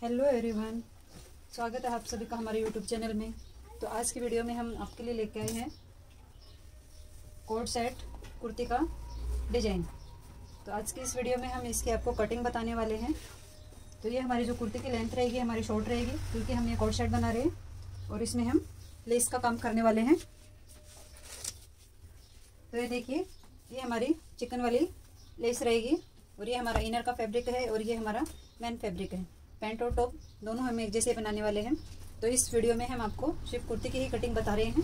Hello everyone, स्वागत है आप सभी का हमारे यूट्यूब चैनल में। तो आज की वीडियो में हम आपके लिए लेके आए हैं कोट सेट कुर्ती का डिजाइन। तो आज की इस वीडियो में हम इसकी आपको कटिंग बताने वाले हैं। तो ये हमारी जो कुर्ती की लेंथ रहेगी हमारी शॉर्ट रहेगी, क्योंकि हम ये कोट सेट बना रहे हैं और इसमें हम लेस का काम करने वाले हैं। तो ये देखिए, ये हमारी चिकन वाली लेस रहेगी और ये हमारा इनर का फैब्रिक है और ये हमारा मेन फैब्रिक है। पैंट और टॉप दोनों हम एक जैसे बनाने वाले हैं। तो इस वीडियो में हम आपको सिर्फ कुर्ती की ही कटिंग बता रहे हैं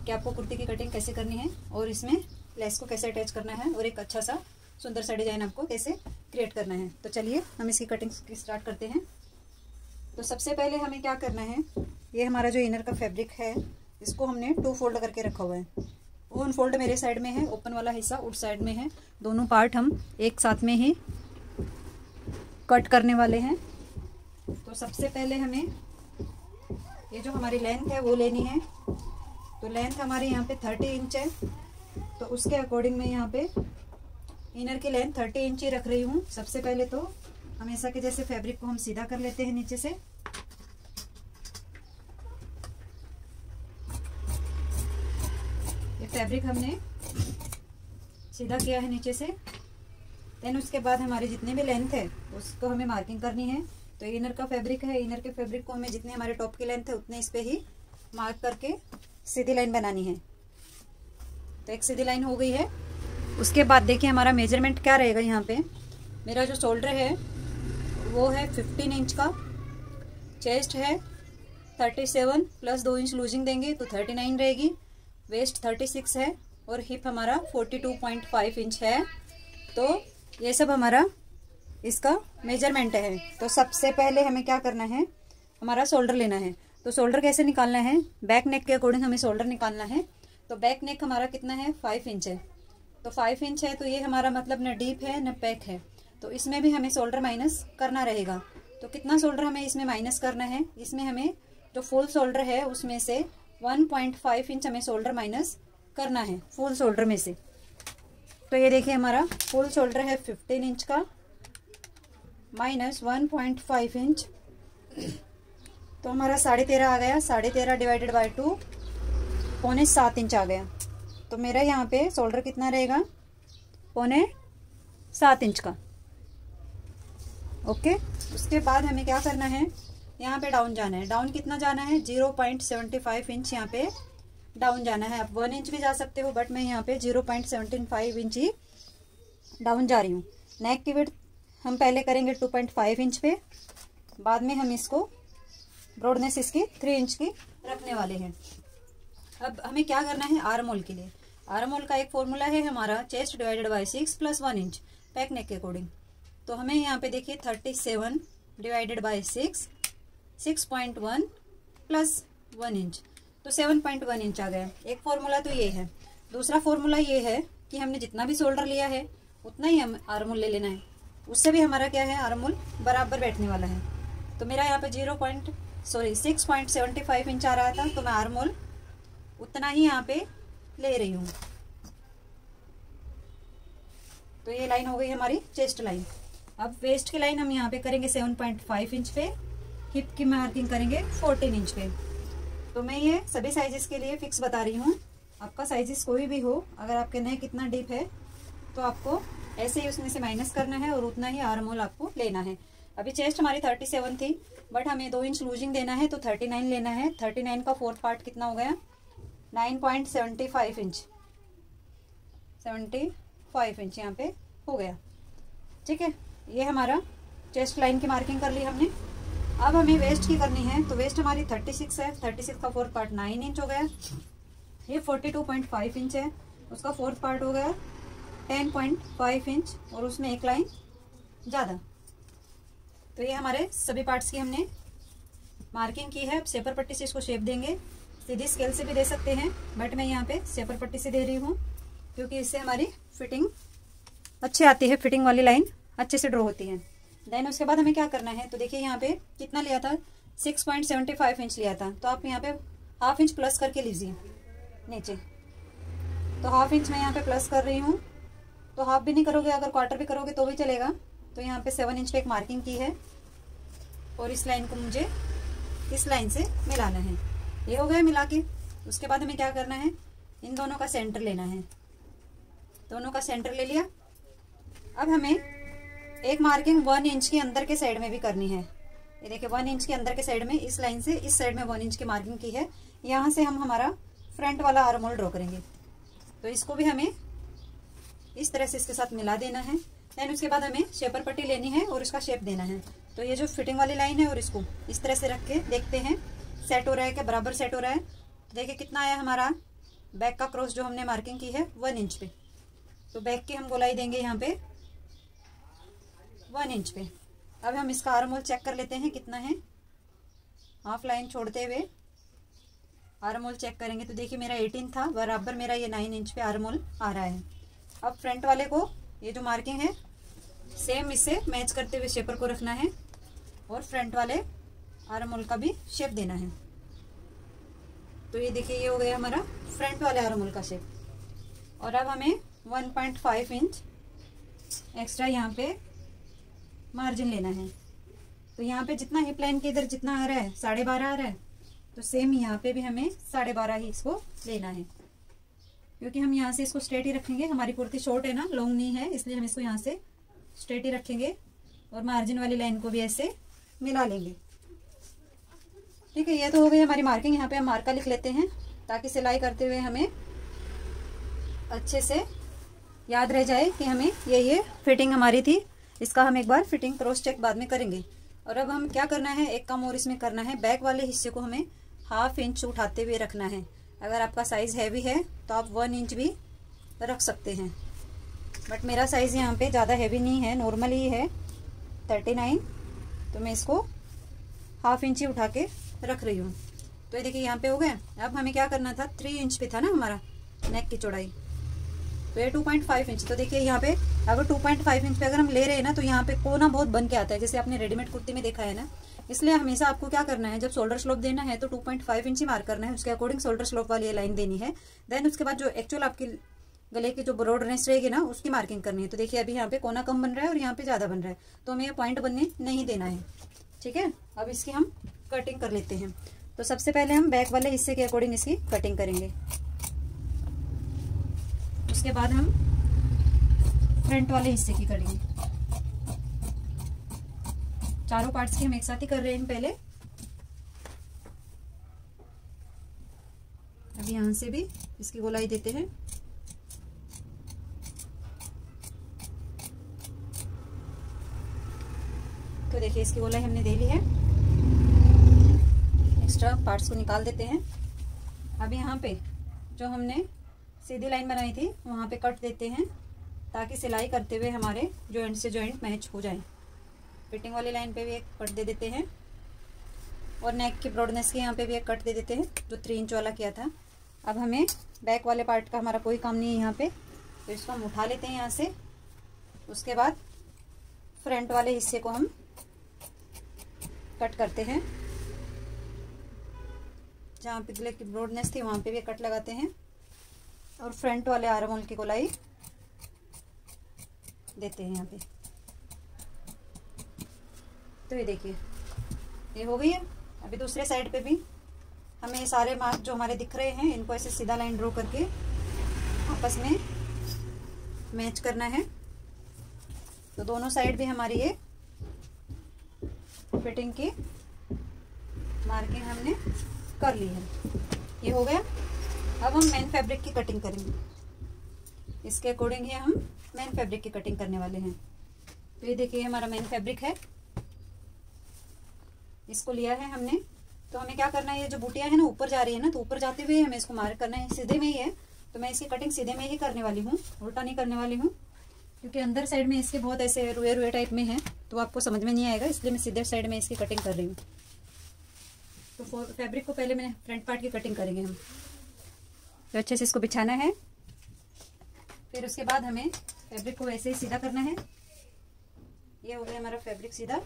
कि आपको कुर्ती की कटिंग कैसे करनी है और इसमें लेस को कैसे अटैच करना है और एक अच्छा सा सुंदर सा डिजाइन आपको कैसे क्रिएट करना है। तो चलिए हम इसकी कटिंग स्टार्ट करते हैं। तो सबसे पहले हमें क्या करना है, ये हमारा जो इनर का फैब्रिक है इसको हमने 2 फोल्ड करके रखा हुआ है। 1 फोल्ड मेरे साइड में है, ओपन वाला हिस्सा उस साइड में है। दोनों पार्ट हम एक साथ में ही कट करने वाले हैं। तो सबसे पहले हमें ये जो हमारी लेंथ है वो लेनी है। तो लेंथ हमारी यहाँ पे 30 इंच है। तो उसके अकॉर्डिंग मैं यहाँ पे इनर की लेंथ 30 इंच ही रख रही हूँ। सबसे पहले तो हमेशा के जैसे फैब्रिक को हम सीधा कर लेते हैं नीचे से। ये फैब्रिक हमने सीधा किया है नीचे से। देन उसके बाद हमारी जितनी भी लेंथ है उसको हमें मार्किंग करनी है। तो इनर का फैब्रिक है, इनर के फैब्रिक को हमें जितने हमारे टॉप की लेंथ है उतने इस पे ही मार्क करके सीधी लाइन बनानी है। तो एक सीधी लाइन हो गई है। उसके बाद देखिए हमारा मेजरमेंट क्या रहेगा। यहाँ पे मेरा जो शोल्डर है वो है 15 इंच का, चेस्ट है 37 प्लस 2 इंच लूजिंग देंगे तो 39 रहेगी, वेस्ट 36 है और हिप हमारा 42.5 इंच है। तो ये सब हमारा इसका मेजरमेंट है। तो सबसे पहले हमें क्या करना है, हमारा शोल्डर लेना है। तो शोल्डर कैसे निकालना है, बैक नेक के अकॉर्डिंग हमें शोल्डर निकालना है। तो बैक नेक हमारा कितना है, 5 इंच है। तो 5 इंच है तो ये हमारा मतलब न डीप है न पैक है। तो इसमें भी हमें शोल्डर माइनस करना रहेगा। तो कितना शोल्डर हमें इसमें माइनस करना है, इसमें हमें जो फुल शोल्डर है उसमें से 1.5 इंच हमें शोल्डर माइनस करना है फुल शोल्डर में से। तो ये देखिए हमारा फुल शोल्डर है 15 इंच का माइनस 1.5 इंच। तो हमारा 13.5 आ गया। 13.5 डिवाइडेड बाय 2 7.25 इंच आ गया। तो मेरा यहाँ पे शोल्डर कितना रहेगा, 7.25 इंच का। ओके। उसके बाद हमें क्या करना है, यहाँ पे डाउन जाना है। डाउन कितना जाना है, 0.75 इंच यहाँ पे डाउन जाना है। आप 1 इंच भी जा सकते हो, बट मैं यहाँ पे 0.75 इंच ही डाउन जा रही हूँ। नेक की विड्थ हम पहले करेंगे 2.5 इंच पे, बाद में हम इसको ब्रॉडनेस इसकी 3 इंच की रखने वाले हैं। अब हमें क्या करना है, आर्म होल के लिए। आर्म होल का एक फॉर्मूला है हमारा chest divided by 6 plus 1 inch back neck के अकॉर्डिंग। तो हमें यहाँ पे देखिए 37 डिवाइडेड बाय 6 6.1 प्लस 1 इंच तो 7.1 इंच आ गया। एक फॉर्मूला तो ये है। दूसरा फॉर्मूला ये है कि हमने जितना भी शोल्डर लिया है उतना ही हम आर्म होल ले लेना है। उससे भी हमारा क्या है, आर्म होल बराबर बैठने वाला है। तो मेरा यहाँ पे 6.75 इंच आ रहा था, तो मैं आर्म होल उतना ही यहाँ पे ले रही हूँ। तो ये लाइन हो गई हमारी चेस्ट लाइन। अब वेस्ट की लाइन हम यहाँ पे करेंगे 7.5 इंच पे, हिप की मार्किंग करेंगे 14 इंच पे। तो मैं ये सभी साइजेस के लिए फिक्स बता रही हूँ। आपका साइजेस कोई भी हो, अगर आपके नेक कितना डीप है तो आपको ऐसे ही उसमें से माइनस करना है और उतना ही आर्म होल आपको लेना है। अभी चेस्ट हमारी 37 थी, बट हमें 2 इंच लूजिंग देना है तो 39 लेना है। 39 का 4th पार्ट कितना हो गया, 9.75 इंच। 75 इंच यहाँ पे हो गया। ठीक है, ये हमारा चेस्ट लाइन की मार्किंग कर ली हमने। अब हमें वेस्ट की करनी है। तो वेस्ट हमारी 36 है। 36 का 4th पार्ट 9 इंच हो गया। ये 42.5 इंच है, उसका 4th पार्ट हो गया 10.5 इंच और उसमें एक लाइन ज़्यादा। तो ये हमारे सभी पार्ट्स की हमने मार्किंग की है। अब शेपर पट्टी से इसको शेप देंगे। सीधी स्केल से भी दे सकते हैं, बट मैं यहाँ पे शेपर पट्टी से दे रही हूँ क्योंकि इससे हमारी फिटिंग अच्छी आती है। फिटिंग वाली लाइन अच्छे से ड्रॉ होती है। देन उसके बाद हमें क्या करना है, तो देखिए यहाँ पे कितना लिया था, 6.75 इंच लिया था। तो आप यहाँ पे ½ इंच प्लस करके लीजिए नीचे। तो ½ इंच मैं यहाँ पे प्लस कर रही हूँ। तो हाफ भी नहीं करोगे, अगर क्वार्टर भी करोगे तो भी चलेगा। तो यहाँ पे 7 इंच पे एक मार्किंग की है। और इस लाइन को मुझे इस लाइन से मिलाना है। ये हो गया मिला के। उसके बाद हमें क्या करना है, इन दोनों का सेंटर लेना है। दोनों का सेंटर ले लिया। अब हमें एक मार्किंग 1 इंच के अंदर के साइड में भी करनी है। ये देखिए 1 इंच के अंदर के साइड में, इस लाइन से इस साइड में 1 इंच की मार्किंग की है। यहाँ से हम हमारा फ्रंट वाला आर्म होल ड्रॉ करेंगे। तो इसको भी हमें इस तरह से इसके साथ मिला देना है। देन उसके बाद हमें शेपर पट्टी लेनी है और इसका शेप देना है। तो ये जो फिटिंग वाली लाइन है और इसको इस तरह से रख के देखते हैं सेट हो रहा है क्या, बराबर सेट हो रहा है। तो देखिए कितना आया हमारा बैक का क्रॉस जो हमने मार्किंग की है 1 इंच पे। तो बैक की हम गोलाई देंगे यहाँ पे 1 इंच पे। अब हम इसका आर्म होल चेक कर लेते हैं कितना है। हाफ लाइन छोड़ते हुए आर्म होल चेक करेंगे। तो देखिए मेरा 18 था, बराबर मेरा ये 9 इंच पे आर्म होल आ रहा है। अब फ्रंट वाले को ये जो मार्किंग है सेम इससे मैच करते हुए शेपर को रखना है और फ्रंट वाले आर्म होल का भी शेप देना है। तो ये देखिए ये हो गया हमारा फ्रंट वाले आर्म होल का शेप। और अब हमें 1.5 इंच एक्स्ट्रा यहाँ पे मार्जिन लेना है। तो यहाँ पे जितना हिप लाइन के इधर जितना आ रहा है 12.5 आ रहा है, तो सेम यहाँ पे भी हमें 12.5 ही इसको लेना है। क्योंकि हम यहाँ से इसको स्ट्रेट ही रखेंगे, हमारी कुर्ती शॉर्ट है ना, लॉन्ग नहीं है, इसलिए हम इसको यहाँ से स्ट्रेट ही रखेंगे और मार्जिन वाली लाइन को भी ऐसे मिला लेंगे। ठीक है, ये तो हो गई हमारी मार्किंग। यहाँ पे हम मार्का लिख लेते हैं ताकि सिलाई करते हुए हमें अच्छे से याद रह जाए कि हमें ये फिटिंग हमारी थी। इसका हम एक बार फिटिंग क्रॉस चेक बाद में करेंगे। और अब हम क्या करना है, एक काम और इसमें करना है, बैक वाले हिस्से को हमें 1/2 इंच उठाते हुए रखना है। अगर आपका साइज हैवी है तो आप 1 इंच भी रख सकते हैं, बट मेरा साइज यहाँ पे ज़्यादा हैवी नहीं है, नॉर्मल ही है 39, तो मैं इसको 1/2 इंच ही उठा के रख रही हूँ। तो ये देखिए यहाँ पे हो गया। अब हमें क्या करना था, 3 इंच पे था ना हमारा नेक की चौड़ाई, तो ये 2.5 इंच। तो देखिए यहाँ पे अगर 2.5 इंच पे अगर हम ले रहे हैं ना, तो यहाँ पे कोना बहुत बन के आता है, जैसे आपने रेडीमेड कुर्ती में देखा है ना। इसलिए हमेशा आपको क्या करना है, जब शोल्डर स्लोप देना है तो 2.5 इंच ही मार्क करना है, उसके अकॉर्डिंग शोल्डर स्लोप वाली लाइन देनी है। देन उसके बाद जो एक्चुअल आपकी गले की जो ब्रॉडनेस रहेगी ना, उसकी मार्किंग करनी है। तो देखिए अभी यहाँ पे कोना कम बन रहा है और यहाँ पे ज्यादा बन रहा है, तो हमें ये पॉइंट बनने नहीं देना है। ठीक है, अब इसकी हम कटिंग कर लेते हैं। तो सबसे पहले हम बैक वाले हिस्से के अकॉर्डिंग इसकी कटिंग करेंगे, उसके बाद हम फ्रंट वाले हिस्से की करेंगे। चारों पार्ट्स की हम एक साथ ही कर रहे हैं पहले। अब यहां से भी इसकी गोलाई देते हैं। तो देखिए इसकी गोलाई हमने दे ली है। एक्स्ट्रा पार्ट्स को निकाल देते हैं। अब यहाँ पे जो हमने सीधी लाइन बनाई थी वहां पे कट देते हैं, ताकि सिलाई करते हुए हमारे जॉइंट से जॉइंट मैच हो जाए। फिटिंग वाली लाइन पे भी एक कट दे देते हैं और नेक की ब्रॉडनेस के यहाँ पे भी एक कट दे देते हैं, जो 3 इंच वाला किया था। अब हमें बैक वाले पार्ट का हमारा कोई काम नहीं है यहाँ पे, तो इसको हम उठा लेते हैं यहाँ से। उसके बाद फ्रंट वाले हिस्से को हम कट करते हैं, जहाँ पे गले की ब्रॉडनेस थी वहाँ पे भी कट लगाते हैं और फ्रंट वाले आर्म होल की गोलाई देते हैं यहाँ पे। तो ये देखिए ये हो गई है। अभी दूसरे साइड पे भी हमें सारे मार्क जो हमारे दिख रहे हैं इनको ऐसे सीधा लाइन ड्रॉ करके आपस में मैच करना है। तो दोनों साइड भी हमारी ये फिटिंग की मार्किंग हमने कर ली है। ये हो गया। अब हम मेन फैब्रिक की कटिंग करेंगे, इसके अकॉर्डिंग ही हम मेन फैब्रिक की कटिंग करने वाले हैं। तो ये देखिए हमारा मेन फैब्रिक है, इसको लिया है हमने। तो हमें क्या करना है, ये जो बूटियां है ना ऊपर जा रही है ना, तो ऊपर जाते हुए हमें इसको मार्क करना है। सीधे में ही है तो मैं इसकी कटिंग सीधे में ही करने वाली हूँ, उल्टा नहीं करने वाली हूँ, क्योंकि अंदर साइड में इसके बहुत ऐसे रुए रुए टाइप में है तो आपको समझ में नहीं आएगा, इसलिए मैं सीधे साइड में इसकी कटिंग कर रही हूँ। तो फैब्रिक को पहले मैंने फ्रंट पार्ट की कटिंग करेंगे हम। तो अच्छे से इसको बिछाना है, फिर उसके बाद हमें फैब्रिक को ऐसे ही सीधा करना है। ये हो गया हमारा फैब्रिक सीधा।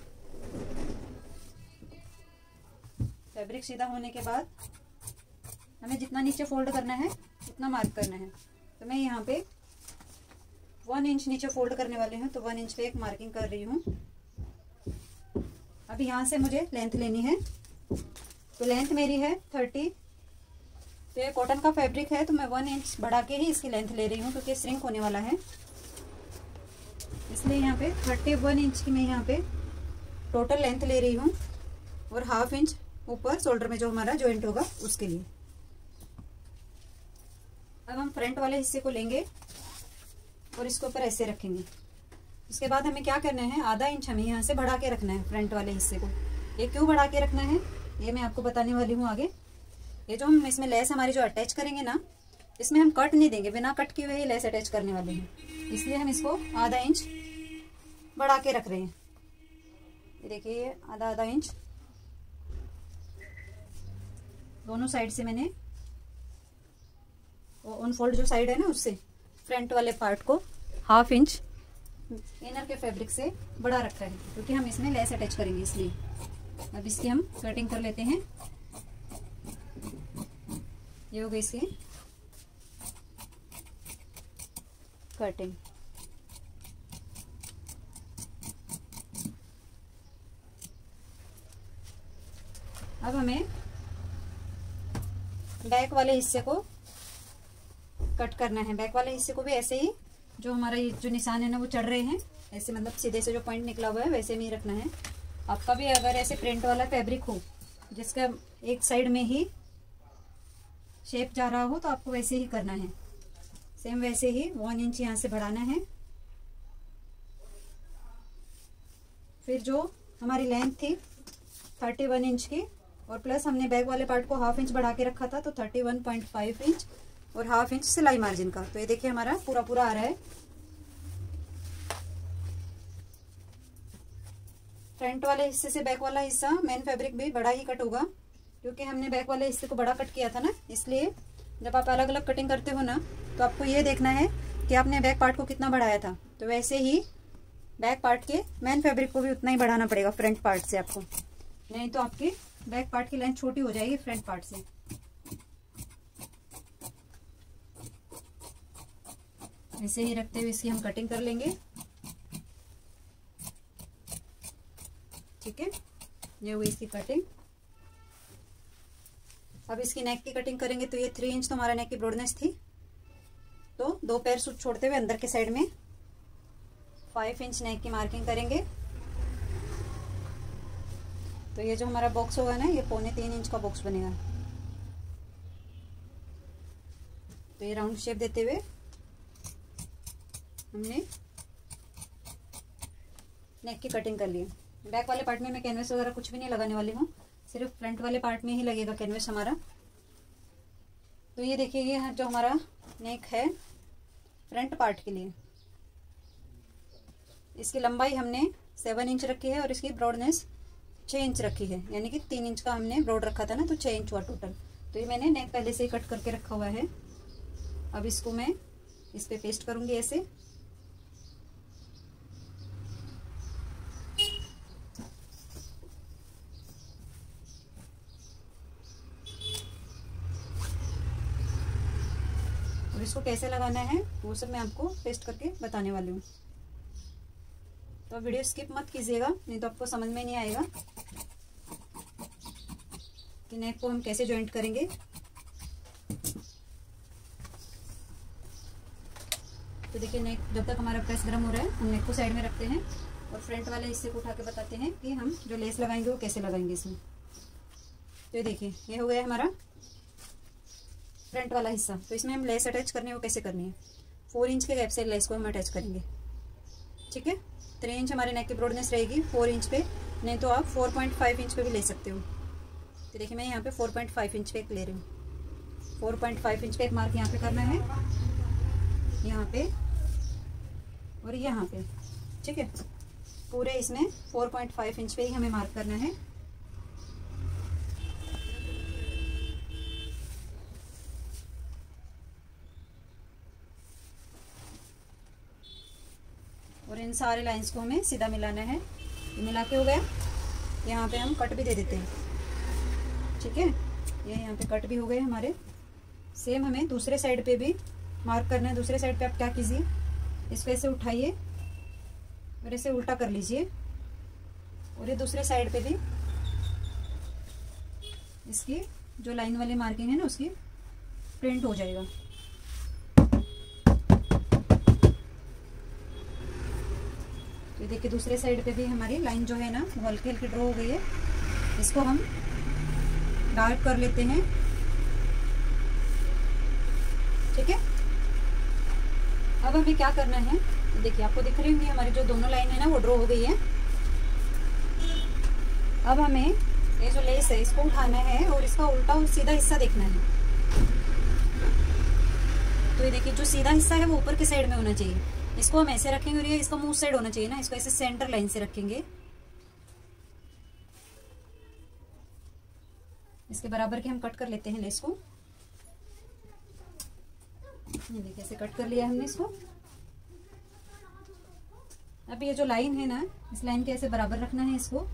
फैब्रिक सीधा होने के बाद हमें जितना नीचे फोल्ड करना है उतना मार्क करना है। तो मैं यहाँ पे 1 इंच नीचे फोल्ड करने वाले हैं, तो 1 इंच पे एक मार्किंग कर रही हूँ। अब यहाँ से मुझे लेंथ लेनी है, तो लेंथ मेरी है 30। तो ये कॉटन का फैब्रिक है, तो मैं 1 इंच बढ़ा के ही इसकी लेंथ ले रही हूँ, क्योंकि श्रिंक होने वाला है, इसलिए यहाँ पे 31 इंच की मैं यहाँ पे टोटल लेंथ ले रही हूँ, और 1/2 इंच ऊपर शोल्डर में जो हमारा जॉइंट होगा उसके लिए। अब हम फ्रंट वाले हिस्से को लेंगे और इसके ऊपर ऐसे रखेंगे। उसके बाद हमें क्या करना है, आधा इंच हमें यहाँ से बढ़ा के रखना है फ्रंट वाले हिस्से को। ये क्यों बढ़ा के रखना है ये मैं आपको बताने वाली हूँ आगे। ये जो हम इसमें लेस हमारी जो अटैच करेंगे ना, इसमें हम कट नहीं देंगे, बिना कट किए हुए ही लेस अटैच करने वाले हैं, इसलिए हम इसको आधा इंच बढ़ा के रख रहे हैं। ये देखिए, ये आधा इंच दोनों साइड से मैंने ऑन फोल्ड जो साइड है ना उससे फ्रंट वाले पार्ट को 1/2 इंच इनर के फैब्रिक से बढ़ा रखा है, क्योंकि हम इसमें लेस अटैच करेंगे इसलिए। अब इसकी हम कटिंग कर लेते हैं। ये हो गई इसकी कटिंग। अब हमें बैक वाले हिस्से को कट करना है। बैक वाले हिस्से को भी ऐसे ही, जो हमारा ये जो निशान है ना वो चढ़ रहे हैं ऐसे, मतलब सीधे से जो पॉइंट निकला हुआ है वैसे में ही रखना है। आपका भी अगर ऐसे प्रिंट वाला फैब्रिक हो जिसका एक साइड में ही शेप जा रहा हो, तो आपको वैसे ही करना है। सेम वैसे ही 1 इंच यहाँ से बढ़ाना है। फिर जो हमारी लेंथ थी 31 इंच की, और प्लस हमने बैक वाले पार्ट को 1/2 इंच बढ़ा के रखा था, तो 31.5 इंच और 1/2 इंच सिलाई मार्जिन का। तो ये देखिए हमारा पूरा आ रहा है। फ्रंट वाले हिस्से से बैक वाला हिस्सा मेन फैब्रिक भी बड़ा ही कट होगा, क्योंकि हमने बैक वाले हिस्से को बड़ा कट किया था ना, इसलिए जब आप अलग अलग कटिंग करते हो ना, तो आपको ये देखना है कि आपने बैक पार्ट को कितना बढ़ाया था। तो वैसे ही बैक पार्ट के मेन फैब्रिक को भी उतना ही बढ़ाना पड़ेगा फ्रंट पार्ट से आपको, नहीं तो आपकी बैक पार्ट की लेंथ छोटी हो जाएगी फ्रंट पार्ट से। ऐसे ही रखते हुए इसकी हम कटिंग कर लेंगे। ठीक है, ये हुई इसकी कटिंग। अब इसकी नेक की कटिंग करेंगे। तो ये 3 इंच तो हमारा नेक की ब्रॉडनेस थी, तो 2 पैर सूट छोड़ते हुए अंदर के साइड में 5 इंच नेक की मार्किंग करेंगे। तो ये जो हमारा बॉक्स होगा ना, ये 3.25 इंच का बॉक्स बनेगा। तो ये राउंड शेप देते हुए हमने नेक की कटिंग कर ली। बैक वाले पार्ट में मैं कैनवस वगैरह कुछ भी नहीं लगाने वाली हूँ, सिर्फ फ्रंट वाले पार्ट में ही लगेगा कैनवस हमारा। तो ये देखिए, ये जो हमारा नेक है फ्रंट पार्ट के लिए, इसकी लंबाई हमने 7 इंच रखी है और इसकी ब्रॉडनेस 6 इंच रखी है, यानी कि 3 इंच का हमने ब्रॉड रखा था ना, तो 6 इंच हुआ टोटल। तो ये मैंने नेक पहले से ही कट करके रखा हुआ है। अब इसको मैं इस पे पेस्ट करूंगी ऐसे। और इसको कैसे लगाना है वो सब मैं आपको पेस्ट करके बताने वाली हूँ। तो वीडियो स्किप मत कीजिएगा, नहीं तो आपको समझ में नहीं आएगा कि नेक को हम कैसे जॉइंट करेंगे। तो देखिए, नेक जब तक हमारा प्रेस गर्म हो रहा है, हम नेक को साइड में रखते हैं और फ्रंट वाले हिस्से को उठा के बताते हैं कि हम जो लेस लगाएंगे वो कैसे लगाएंगे इसमें। तो ये देखिए, ये हो गया हमारा फ्रंट वाला हिस्सा। तो इसमें हम लेस अटैच करनी है, वो कैसे करनी है, 4 इंच के गैप से लेस को हम अटैच करेंगे। ठीक है, 3 इंच हमारे नेक की ब्रॉडनेस रहेगी 4 इंच पे, नहीं तो आप 4.5 इंच पे भी ले सकते हो। तो देखिए, मैं यहाँ पे 4.5 इंच पे एक ले रही हूँ। 4.5 इंच पे एक मार्क यहाँ पे करना है, यहाँ पे और यहाँ पे। ठीक है, पूरे इसमें 4.5 इंच पे ही हमें मार्क करना है। और इन सारे लाइंस को हमें सीधा मिलाना है। ये मिला के हो गया। यहाँ पे हम कट भी दे देते हैं। ठीक है, ये यहाँ पे कट भी हो गए हमारे। सेम हमें दूसरे साइड पे भी मार्क करना है। दूसरे साइड पे आप क्या कीजिए, इसको ऐसे उठाइए और ऐसे उल्टा कर लीजिए और ये दूसरे साइड पे भी इसकी जो लाइन वाली मार्किंग है ना उसकी प्रिंट हो जाएगा। ये देखिए दूसरे साइड पे भी हमारी लाइन जो है ना वो हल्की हल्की ड्रॉ हो गई है। इसको हम डार्क कर लेते हैं, ठीक है। अब हमें क्या करना है, देखिए आपको दिख रही होंगी हमारी जो दोनों लाइन है ना वो ड्रॉ हो गई है। अब हमें ये जो लेस है इसको उठाना है और इसका उल्टा और सीधा हिस्सा देखना है। तो ये देखिए जो सीधा हिस्सा है वो ऊपर के साइड में होना चाहिए। इसको हम ऐसे रखेंगे और ये इसका मुंह साइड होना चाहिए ना, इसको ऐसे सेंटर लाइन से रखेंगे। इसके बराबर के हम कट कर लेते हैं लेस को। ये देखिए ऐसे कट कर लिया हमने इसको। अब ये जो लाइन है ना इस लाइन के ऐसे बराबर रखना है, इसको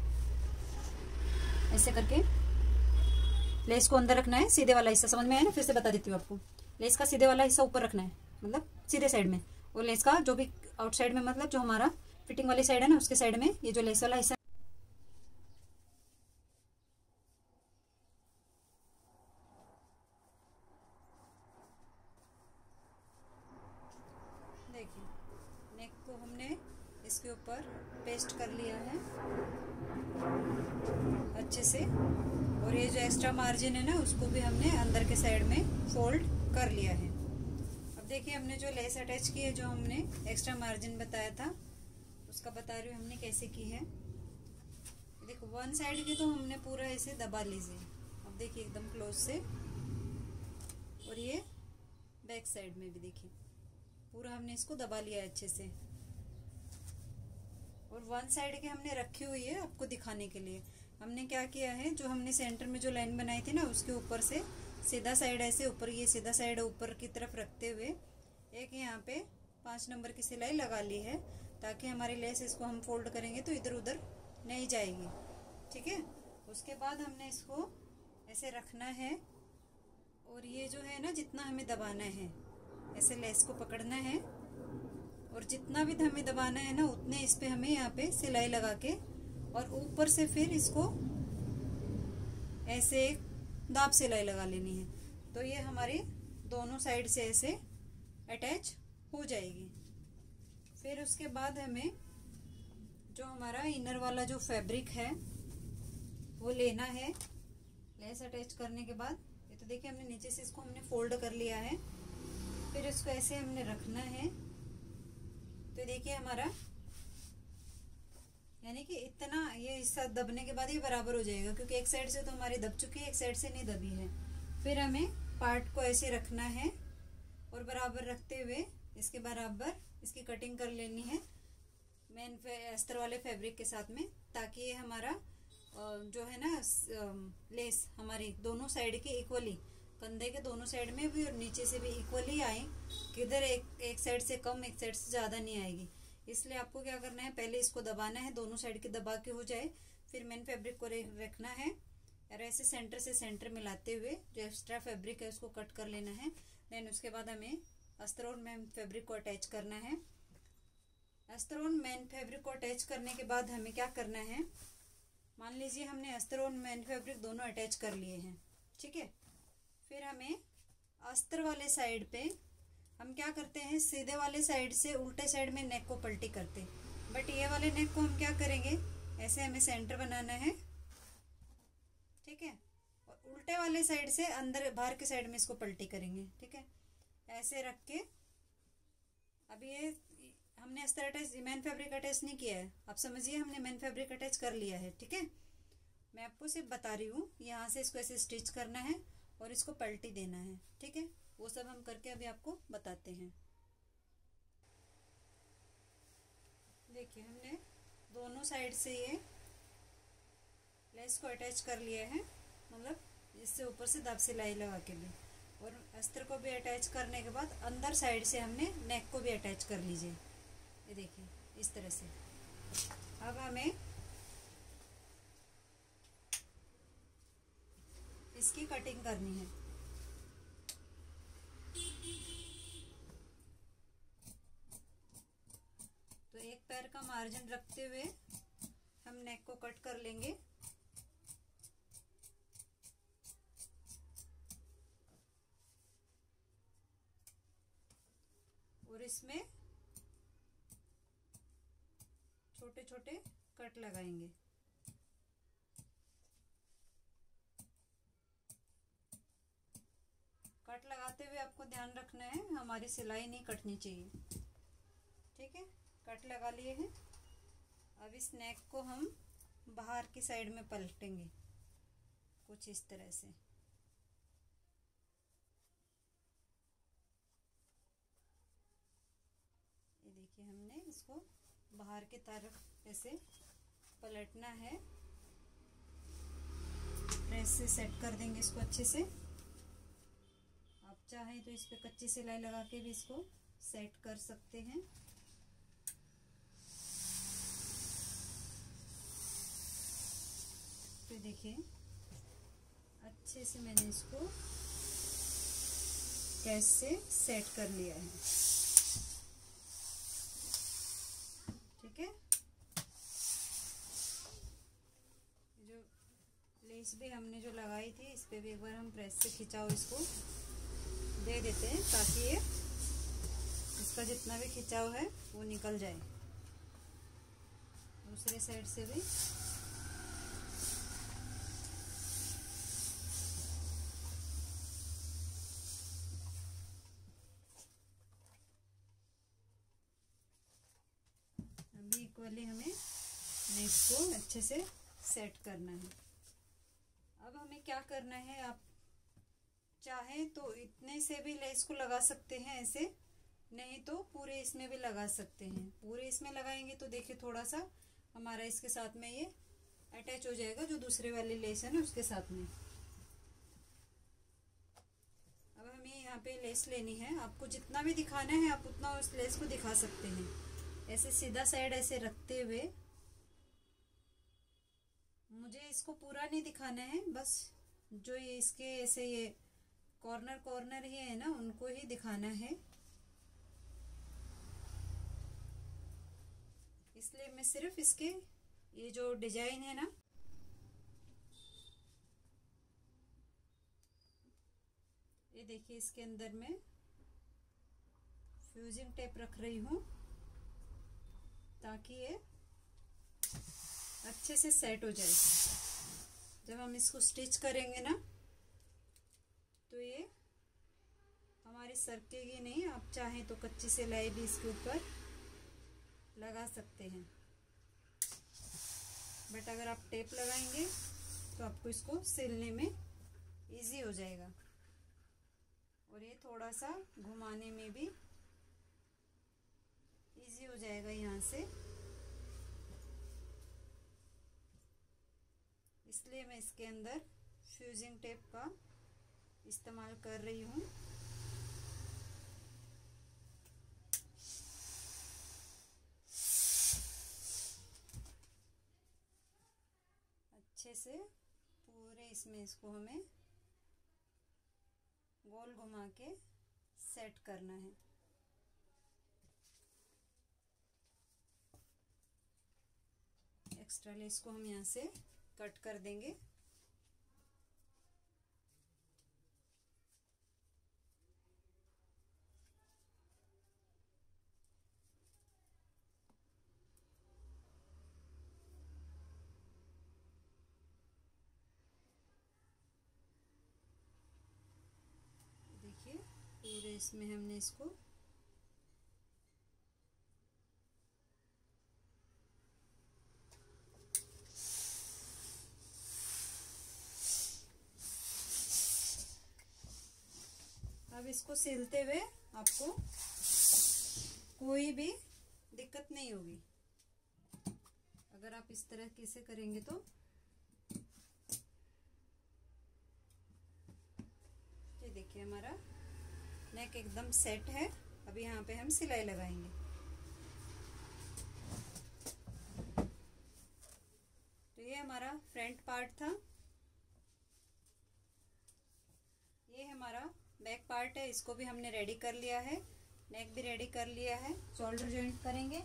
ऐसे करके लेस को अंदर रखना है। सीधे वाला हिस्सा समझ में आया ना, फिर से बता देती हूँ आपको। लेस का सीधे वाला हिस्सा ऊपर रखना है, मतलब सीधे साइड में, और लेस का जो भी आउटसाइड में, मतलब जो हमारा फिटिंग वाली साइड है ना उसके साइड में ये जो लेस वाला हिस्सा देखिए नेक को हमने इसके ऊपर पेस्ट कर लिया है अच्छे से, और ये जो एक्स्ट्रा मार्जिन है ना उसको भी हमने अंदर के साइड में फोल्ड कर लिया है। अब देखिए हमने जो लेस अटैच की है, जो हमने एक्स्ट्रा मार्जिन बताया था उसका बता रही हूँ हमने कैसे की है। देखो वन साइड की तो हमने पूरा ऐसे दबा लीजिए, अब देखिए एकदम क्लोज से, और ये बैक साइड में भी देखिए पूरा हमने इसको दबा लिया है अच्छे से। और वन साइड की हमने रखी हुई है आपको दिखाने के लिए। हमने क्या किया है, जो हमने सेंटर में जो लाइन बनाई थी ना उसके ऊपर से सीधा साइड ऐसे ऊपर, ये सीधा साइड ऊपर की तरफ रखते हुए एक यहाँ पे 5 नंबर की सिलाई लगा ली है, ताकि हमारी लेस इसको हम फोल्ड करेंगे तो इधर उधर नहीं जाएगी, ठीक है। उसके बाद हमने इसको ऐसे रखना है, और ये जो है ना जितना हमें दबाना है ऐसे लेस को पकड़ना है, और जितना भी हमें दबाना है ना उतने इस पे हमें यहाँ पे सिलाई लगा के, और ऊपर से फिर इसको ऐसे एक दाब सिलाई लगा लेनी है। तो ये हमारी दोनों साइड से ऐसे अटैच हो जाएगी। फिर उसके बाद हमें जो हमारा इनर वाला जो फैब्रिक है वो लेना है। लेस अटैच करने के बाद ये तो देखिए हमने नीचे से इसको हमने फोल्ड कर लिया है, फिर इसको ऐसे हमने रखना है। तो देखिए हमारा यानी कि इतना ये हिस्सा दबने के बाद ये बराबर हो जाएगा, क्योंकि एक साइड से तो हमारी दब चुकी है, एक साइड से नहीं दबी है। फिर हमें पार्ट को ऐसे रखना है और बराबर रखते हुए इसके बराबर इसकी कटिंग कर लेनी है मेन अस्तर वाले फैब्रिक के साथ में, ताकि ये हमारा जो है ना लेस हमारी दोनों साइड की इक्वली, कंधे के दोनों साइड में भी और नीचे से भी इक्वली आए, किधर एक साइड से कम एक साइड से ज्यादा नहीं आएगी। इसलिए आपको क्या करना है, पहले इसको दबाना है, दोनों साइड की दबा के हो जाए, फिर मेन फैब्रिक को रखना है और ऐसे सेंटर से सेंटर मिलाते हुए जो एक्स्ट्रा फैब्रिक है उसको कट कर लेना है। देन उसके बाद हमें अस्तर और मेन फैब्रिक को अटैच करना है। अस्तर और मेन फैब्रिक को अटैच करने के बाद हमें क्या करना है, मान लीजिए हमने अस्तर और मेन फैब्रिक दोनों अटैच कर लिए हैं, ठीक है। फिर हमें अस्तर वाले साइड पे हम क्या करते हैं, सीधे वाले साइड से उल्टे साइड में नेक को पलटी करते, बट ये वाले नेक को हम क्या करेंगे, ऐसे हमें सेंटर बनाना है, ठीक है, और उल्टे वाले साइड से अंदर बाहर के साइड में इसको पलटी करेंगे, ठीक है, ऐसे रख के। अब ये हमने अस्तर अटैच, मेन फैब्रिक अटैच नहीं किया है, आप समझिए हमने मेन फैब्रिक अटैच कर लिया है, ठीक है। मैं आपको सिर्फ बता रही हूँ, यहाँ से इसको ऐसे स्टिच करना है और इसको पलटी देना है, ठीक है। वो सब हम करके अभी आपको बताते हैं। देखिए हमने दोनों साइड से ये लेस को अटैच कर लिया है, मतलब इससे ऊपर से दाब सिलाई लगा के भी, और अस्तर को भी अटैच करने के बाद अंदर साइड से हमने नेक को भी अटैच कर लीजिए, ये देखिए इस तरह से। अब हमें इसकी कटिंग करनी है। तो एक पैर का मार्जिन रखते हुए हम नेक को कट कर लेंगे। और इसमें छोटे छोटे कट लगाएंगे। कट लगाते हुए आपको ध्यान रखना है हमारी सिलाई नहीं कटनी चाहिए। ठीक है, कट लगा लिए हैं। अब इस नेक को हम बाहर की साइड में पलटेंगे कुछ इस तरह से। ये देखिए, हमने इसको बाहर की तरफ ऐसे पलटना है। प्रेस से सेट कर देंगे इसको अच्छे से। आप चाहें तो इस पे कच्ची सिलाई लगा के भी इसको सेट कर सकते हैं। तो देखिए, अच्छे से मैंने इसको प्रेस से सेट कर लिया है। ठीक है, जो लेस भी हमने जो लगाई थी इस पे भी एक बार हम प्रेस से खिंचाव इसको दे देते हैं ताकि ये इसका जितना भी खिंचाव है वो निकल जाए। दूसरे साइड से भी अभी इक्वली हमें नेक को अच्छे से सेट करना है। अब हमें क्या करना है, आप चाहें तो इतने से भी लेस को लगा सकते हैं ऐसे, नहीं तो पूरे इसमें भी लगा सकते हैं। पूरे इसमें लगाएंगे तो देखिए थोड़ा सा हमारा इसके साथ में ये अटैच हो जाएगा जो दूसरे वाली लेस है ना उसके साथ में। अब हमें यहाँ पे लेस लेनी है। आपको जितना भी दिखाना है आप उतना उस लेस को दिखा सकते हैं। ऐसे सीधा साइड ऐसे रखते हुए, मुझे इसको पूरा नहीं दिखाना है, बस जो ये इसके ऐसे ये कॉर्नर कॉर्नर ही है ना उनको ही दिखाना है। इसलिए मैं सिर्फ इसके ये जो डिजाइन है ना ये देखिए इसके अंदर में फ्यूजिंग टेप रख रही हूँ ताकि ये अच्छे से सेट हो जाए। जब हम इसको स्टिच करेंगे ना तो ये हमारी सरकेगी नहीं। आप चाहें तो कच्ची सिलाई भी इसके ऊपर लगा सकते हैं, बट अगर आप टेप लगाएंगे तो आपको इसको सिलने में इजी हो जाएगा और ये थोड़ा सा घुमाने में भी इजी हो जाएगा यहाँ से। इसलिए मैं इसके अंदर फ्यूजिंग टेप का इस्तेमाल कर रही हूँ। अच्छे से पूरे इसमें इसको हमें गोल घुमा के सेट करना है। एक्स्ट्रा लेस को हम यहाँ से कट कर देंगे। देखिए पूरे इसमें हमने इसको अब इसको सिलते हुए आपको कोई भी दिक्कत नहीं होगी। अगर आप इस तरह कैसे करेंगे तो ये देखिए हमारा नेक एकदम सेट है। अब यहाँ पे हम सिलाई लगाएंगे। तो ये हमारा फ्रंट पार्ट था, ये हमारा बैक पार्ट है। इसको भी हमने रेडी कर लिया है, नेक भी रेडी कर लिया है। शोल्डर जॉइंट करेंगे।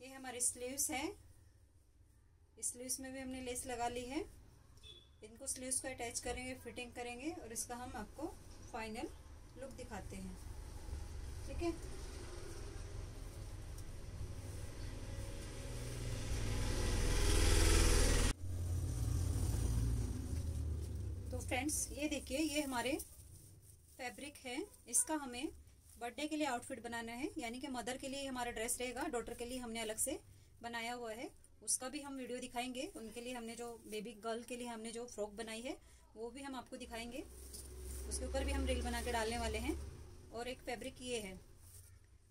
ये हमारे स्लीव्स हैं, इस स्लीव्स में भी हमने लेस लगा ली है। इनको स्लीव्स को अटैच करेंगे, फिटिंग करेंगे और इसका हम आपको फाइनल लुक दिखाते हैं। ठीक है, तो फ्रेंड्स ये देखिए, ये हमारे फैब्रिक है। इसका हमें बर्थडे के लिए आउटफिट बनाना है, यानी कि मदर के लिए हमारा ड्रेस रहेगा, डॉटर के लिए हमने अलग से बनाया हुआ है, उसका भी हम वीडियो दिखाएंगे। उनके लिए हमने जो बेबी गर्ल के लिए हमने जो फ्रॉक बनाई है वो भी हम आपको दिखाएंगे, उसके ऊपर भी हम रील बना के डालने वाले हैं। और एक फैब्रिक ये है,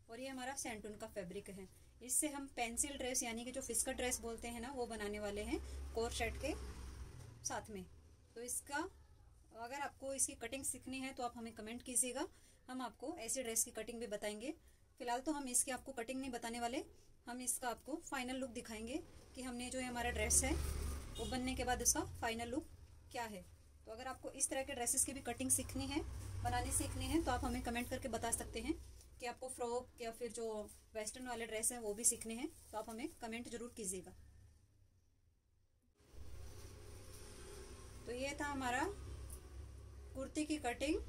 और ये हमारा सैंटून का फैब्रिक है। इससे हम पेंसिल ड्रेस यानी कि जो फिस्कर ड्रेस बोलते हैं ना, वो बनाने वाले हैं कोर सेट के साथ में। तो इसका अगर आपको इसकी कटिंग सीखनी है तो आप हमें कमेंट कीजिएगा, हम आपको ऐसी ड्रेस की कटिंग भी बताएंगे। फिलहाल तो हम इसकी आपको कटिंग नहीं बताने वाले, हम इसका आपको फाइनल लुक दिखाएंगे कि हमने जो हमारा ड्रेस है वो बनने के बाद उसका फाइनल लुक क्या है। तो अगर आपको इस तरह के ड्रेसेस की भी कटिंग सीखनी है, बनानी सीखनी है, तो आप हमें कमेंट करके बता सकते हैं कि आपको फ्रॉक या फिर जो वेस्टर्न वाले ड्रेस हैं वो भी सीखने हैं, तो आप हमें कमेंट जरूर कीजिएगा। तो ये था हमारा कुर्ती की कटिंग,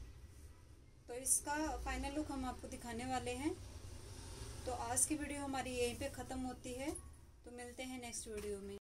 तो इसका फाइनल लुक हम आपको दिखाने वाले हैं। तो आज की वीडियो हमारी यहीं पे ख़त्म होती है, तो मिलते हैं नेक्स्ट वीडियो में।